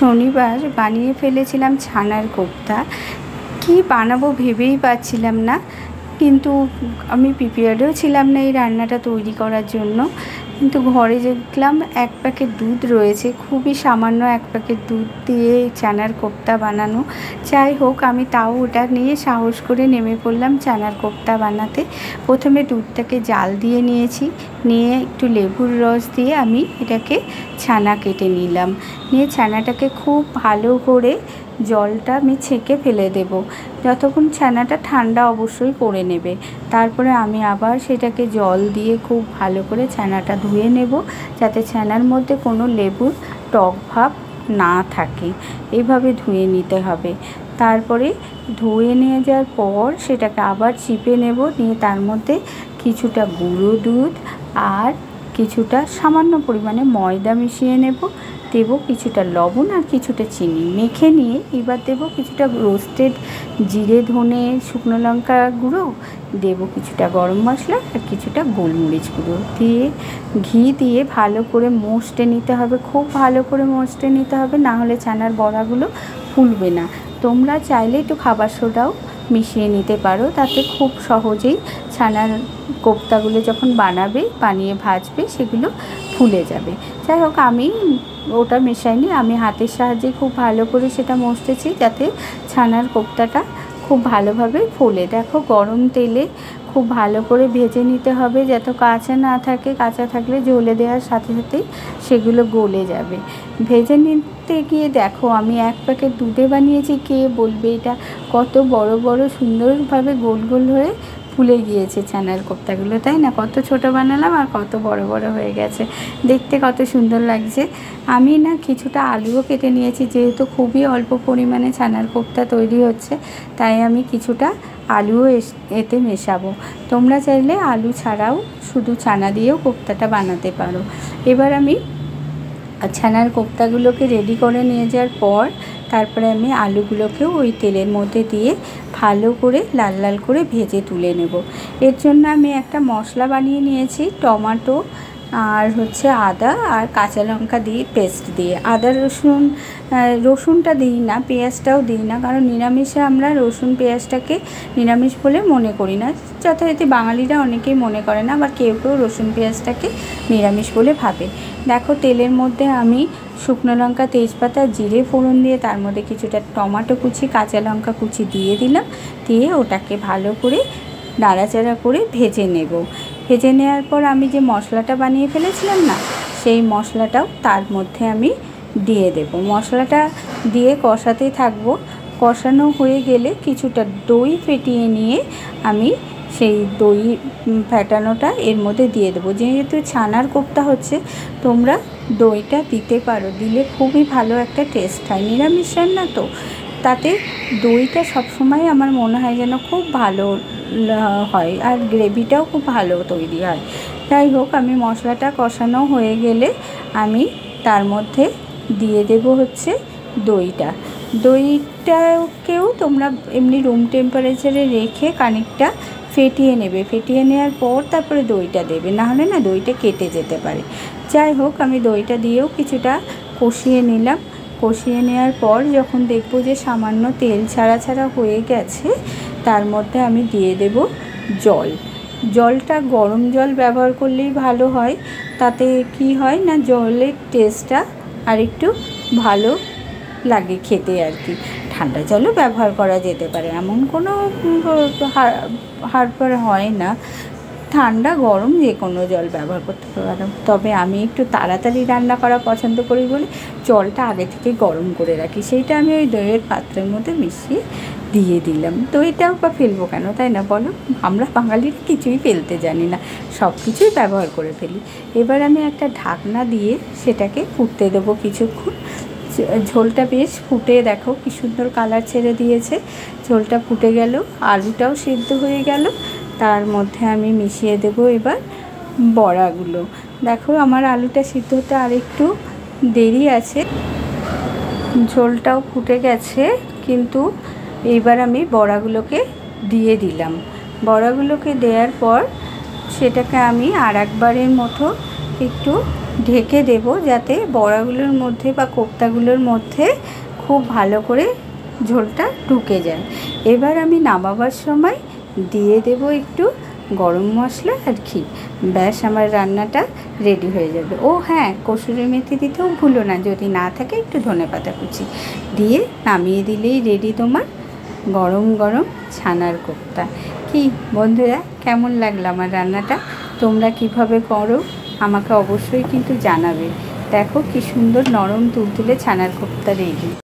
শনিবার বানিয়ে ফেলেছিলাম ছানার কোপ্তা। কি বানাবো ভেবেই পাচ্ছিলাম না, কিন্তু আমি প্রিপেয়ার্ডও ছিলাম না এই রান্নাটা তৈরি করার জন্য। কিন্তু ঘরে দেখলাম 1 প্যাকেট দুধ রয়েছে, খুবই সামান্য 1 প্যাকেট দুধ দিয়ে চানার কোপ্তা বানানো। যাই হোক, আমি তাও ওটা নিয়ে সাহস করে নেমে পড়লাম চানার কোপ্তা বানাতে। প্রথমে দুধটাকে জাল দিয়ে নিয়েছি, নিয়ে একটু লেবুর রস দিয়ে আমি এটাকে ছানা কেটে নিলাম। নিয়ে ছানাটাকে খুব ভালো করে জলটা আমি ছেঁকে ফেলে দেব। যতক্ষণ ছানাটা ঠান্ডা অবশ্যই করে নেবে। তারপরে আমি আবার সেটাকে জল দিয়ে খুব ভালো করে ছানাটা ধুয়ে নেব, যাতে ছানার মধ্যে কোনো লেবুর টক ভাব না থাকে। এইভাবে ধুয়ে নিতে হবে। তারপরে ধুয়ে নিয়ে যাওয়ার পর সেটাকে আবার চিপে নেব, নিয়ে তার মধ্যে কিছুটা গুঁড়ো দুধ আর কিছুটা সামান্য পরিমাণে ময়দা মিশিয়ে নেব। দেব কিছুটা লবণ আর কিছুটা চিনি, মেখে নিয়ে এবার দেব কিছুটা রোস্টেড জিরে ধনে শুকনো লঙ্কা গুঁড়ো, দেব কিছুটা গরম মশলা আর কিছুটা গোলমরিচ গুঁড়ো দিয়ে ঘি দিয়ে ভালো করে মশটে নিতে হবে। খুব ভালো করে মশটে নিতে হবে, না হলে ছানার বড়াগুলো ফুলবে না। তোমরা চাইলে একটু খাবার সোডাও মিশিয়ে নিতে পারো, তাতে খুব সহজেই ছানার কোপ্তাগুলো যখন বানিয়ে ভাজবে সেগুলো ফুলে যাবে। যাই হোক, আমি ওটা মেশাইনি, আমি হাতের সাহায্যে খুব ভালো করে সেটা মশতেছি, যাতে ছানার কোপ্তাটা খুব ভালোভাবে ফোলে। দেখো, গরম তেলে খুব ভালো করে ভেজে নিতে হবে, যাতে কাঁচা না থাকে। কাঁচা থাকলে জ্বলে দেওয়ার সাথে সাথেই সেগুলো গলে যাবে। ভেজে নিতে গিয়ে দেখো, আমি 1 প্যাকেট দুধে বানিয়েছি। কে বলবে এটা কত বড় বড় সুন্দরভাবে গোল গোল হয়ে ফুলে গিয়েছে ছানার কোপ্তাগুলো, তাই না? কত ছোট বানালাম আর কত বড় বড় হয়ে গেছে, দেখতে কত সুন্দর লাগছে। আমি না কিছুটা আলুও কেটে নিয়েছি, যেহেতু খুবই অল্প পরিমাণে ছানার কোপ্তা তৈরি হচ্ছে, তাই আমি কিছুটা আলুও এতে মেশাবো। তোমরা চাইলে আলু ছাড়াও শুধু ছানা দিয়েও কোপ্তাটা বানাতে পারো। এবার আমি ছানার কোপ্তাগুলোকে রেডি করে নিয়ে যাওয়ার পর তারপরে আমি আলুগুলোকেও ওই তেলের মধ্যে দিয়ে ভালো করে লাল লাল করে ভেজে তুলে নেব। এর জন্য আমি একটা মশলা বানিয়ে নিয়েছি, টমেটো আর আদা আর কাঁচা লঙ্কা দিয়ে পেস্ট দিয়ে। আদা রসুনটা দিই না, পেঁয়াজটাও দিই না, কারণ নিরামিষে আমরা রসুন পেঁয়াজটাকে নিরামিষ বলে মনে করি না। যথারীতি বাঙালিরা অনেকেই মনে করে না, আবার কেউ কেউ রসুন পেঁয়াজটাকে নিরামিষ বলে ভাবে। দেখো, তেলের মধ্যে আমি শুকনো লঙ্কা তেজপাতা জিরে ফোড়ন দিয়ে তার মধ্যে কিছুটা টমেটো কুচি কাঁচা লঙ্কা কুচি দিয়ে দিলাম। দিয়ে ওটাকে ভালো করে নাড়াচাড়া করে ভেজে নেব। ভেজে নেওয়ার পর আমি যে মশলাটা বানিয়ে ফেলেছিলাম না, সেই মশলাটাও তার মধ্যে আমি দিয়ে দেব। মশলাটা দিয়ে কষাতেই থাকবো। কষানো হয়ে গেলে কিছুটা দই ফেটিয়ে নিয়ে আমি সেই দই ফেটানোটা এর মধ্যে দিয়ে দেবো। যেহেতু ছানার কোপ্তা হচ্ছে, তোমরা দইটা দিতে পারো, দিলে খুবই ভালো একটা টেস্ট হয়। নিরামিষ রান্না তো, তাতে দইটা সবসময় আমার মনে হয় যেন খুব ভালো হয়, আর গ্রেভিটাও খুব ভালো তৈরি হয়। যাই হোক, আমি মশলাটা কষানো হয়ে গেলে আমি তার মধ্যে দিয়ে দেব দইটাকেও তোমরা এমনি রুম টেম্পারেচারে রেখে খানিকটা ফেটিয়ে নেবে। ফেটিয়ে নেওয়ার পর তারপরে দইটা দেবে, নাহলে না দইটা কেটে যেতে পারে। যাই হোক, আমি দইটা দিয়েও কিছুটা কষিয়ে নিলাম। কষিয়ে নেওয়ার পর যখন দেখব যে সামান্য তেল ছাড়া ছাড়া হয়ে গেছে, তার মধ্যে আমি দিয়ে দেব জল। জলটা গরম জল ব্যবহার করলেই ভালো হয়। তাতে কি হয় না, জলের টেস্টটা আরেকটু ভালো লাগে খেতে আর কি। ঠান্ডা জলও ব্যবহার করা যেতে পারে, এমন কোনো হাড় হয় না। ঠান্ডা গরম যে কোনো জল ব্যবহার করতে পারো। তবে আমি একটু তাড়াতাড়ি রান্না করা পছন্দ করি বলে জলটা আগে থেকে গরম করে রাখি, সেইটা আমি ওই দইয়ের পাত্রের মধ্যে মিশিয়ে দিয়ে দিলাম। দইটাও বা ফেলবো কেন, তাই না বলো? আমরা বাঙালির কিছুই ফেলতে জানি না, সব কিছুই ব্যবহার করে ফেলি। এবার আমি একটা ঢাকনা দিয়ে সেটাকে ফুটতে দেবো কিছুক্ষণ। ঝোলটা বেশ ফুটে, দেখো কি সুন্দর কালার ছেড়ে দিয়েছে। ঝোলটা ফুটে গেল, আলুটাও সিদ্ধ হয়ে গেল। তার মধ্যে আমি মিশিয়ে দেব এবার বড়াগুলো। দেখো, আমার আলুটা সিদ্ধ হতে আরেকটু দেরি আছে, ঝোলটাও ফুটে গেছে, কিন্তু এইবার আমি বড়াগুলোকে দিয়ে দিলাম। বড়াগুলোকে দেওয়ার পর সেটাকে আমি আর একবারের মতো একটু ঢেকে দেব, যাতে বড়াগুলোর মধ্যে বা কোপ্তাগুলোর মধ্যে খুব ভালো করে ঝোলটা ঢুকে যায়। এবার আমি নামাবার সময় দিয়ে দেব একটু গরম মশলা আর ঘি। ব্যাস, আমার রান্নাটা রেডি হয়ে যাবে। ও হ্যাঁ, কসুরি মেথি দিতেও ভুলো না, যদি না থাকে একটু ধনেপাতা কুচি দিয়ে নামিয়ে দিলেই রেডি তোমার গরম গরম ছানার কোপ্তা। কি বন্ধুরা, কেমন লাগলো আমার রান্নাটা? তোমরা কিভাবে করো আমাকে অবশ্যই কিন্তু জানাবে। দেখো কি সুন্দর নরম তুলতুলে ছানার কোপ্তা রেডি।